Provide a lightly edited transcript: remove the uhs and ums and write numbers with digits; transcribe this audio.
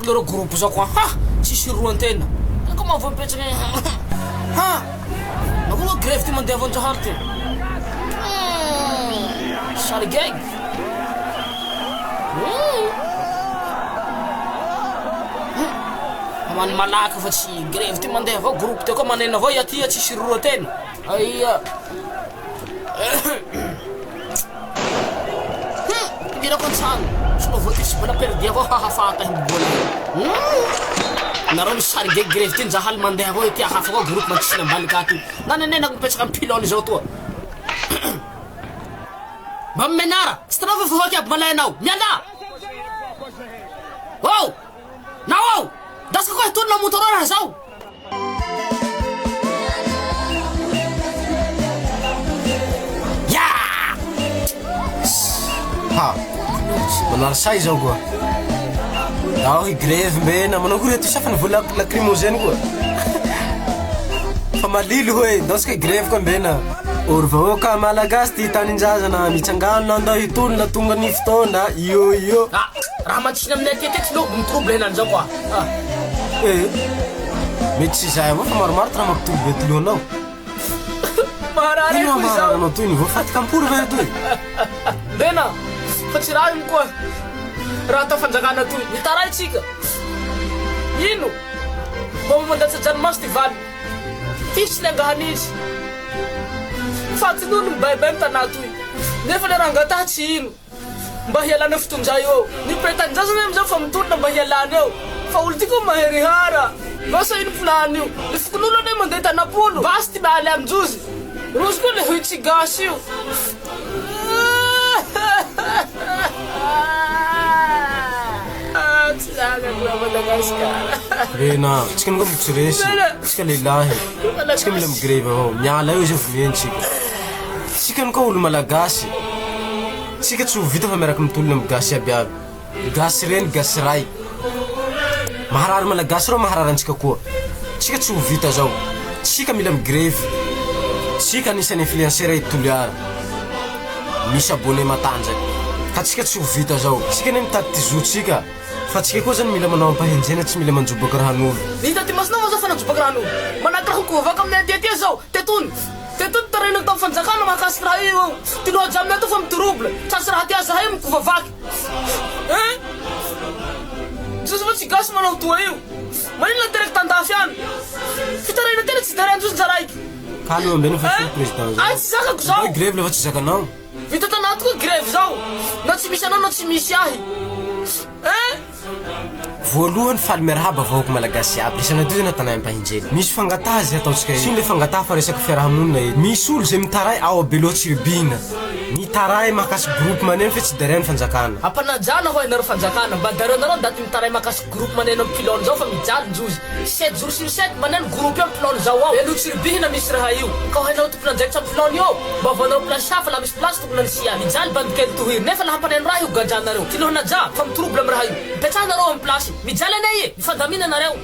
lero groupe zao koa ha tsisy roan-tena ka mavoapetraka ha nakoa grève ty mandeha avon-jahary ty sarigay amany malaka fa tsy grève ty mandeha avao groupe ty koa manena avao iatia tsisy roan-tena aia irako an-tsano solo voaty tsy bola perdi avao hahafata himbola nareo misy sarigay grève ty njahaly mandeha avao ty hafa koa groupe mankisina ambaliky aty nanenenako mipetraka amy pilôny zao toa mba menara tsy tanao fa voaky aby malainao miala oh nao ao daska koa hitonona motorora zao ya ha manarsay zao koa ao hi grève mbena manao koa rety safany vola lacrymogène koa fa malilo hoe daska grève koa mbena oro vahoaka malagasy ty taninjazana mitsangano andao hitolona tonga ny fotoana io raha mantsiny aminay atetety lobo mitrouble henan'izao koa mety tsy zay avao fa maromaro ty raha mampitolo be toloanao maharary ino koa zao amaranao toy ny voafatika ampory ve toy bena fa tsy raha iny koa raha atao fanjakana toy mitaraitsika ino mba mandatsa janomasy ty valy tisy le angahanitsy fatin'olo mibaibay mitana toy nefa le raha angataha tsy ino mba hialana fotonjay eo nipretanjazana amizao fa mitolona mba hialana eo fa olo ty koa maherihara vasa ino plany io le fokon'olo ane mandeha tanapolo vasy ty mialy aminjozy rozy koa le hoe tsy gasy io tsy zagako a Madagasikara rena tsika nuka mitsiresi tsika lehilahy tsika mila migrève avao miala io zay voentsika tsika nuka olo malagasy tsika tsy ho vita fa miaraky mitolona amy gasy abiaby gasy reny gasy ray maharary malagasy reo maharary antsika koa tsika tsy ho vita zao tsika mila migrève tsika anisany influenceur itoliara misy abone matanjaky ka tsika tsy ho vita zao tsika ne mitady ty zotsika fa tsika koa zany mila manao ampahenjena tsy mila manjoboky rahan'olo vita ty masinao zao fa nanjoboky rahan'olo manaky raha kovaka aminay aty zao tetony tarainako tamy fanjakana mahakasiky raha io ty lohaja aminay to fa mitrouble tsasy raha ty aza io mikovavaky josy fa tsy gasy manao toa io manino la direct andafy any fitaraina tena tsy tarainjosy njaraiky kalo ambena fa président ay tsy zakako zao grève lefa tsy zakanao vita tanaty koa grève zao na tsy misy anao na tsy misy ahy voalohany faly miarahaba vahoaka malagasy aby resana dy zany tanay ampahinjely misy fangataha zay ataotsika io le fangataha fa resaky fiarahamonina edy misy olo zay mitaray ao abeloha tsiribina mitaray mahakasiky groupe maneno fe tsy daray ny fanjakana ampanajana ho hainareo fanjakana mba dareo nareo daty mitaray mahakasiky groupe maneno amy pilôny zao fa mijaly njozy 7 jours sur 7 maneno groupe io amy pilôny zao ao elo tsiribihina misy raha io ka hainao tompona andraikitsy amy pilôny io mba voanao place hafa la misy place tokony anisia mijaly bandikely tohiry nefa laha ampaneno raha io gajanareo tilohanaja fa mitrouble amy raha io mipetrahanareo amy place mijaly anay e mifandamina nareo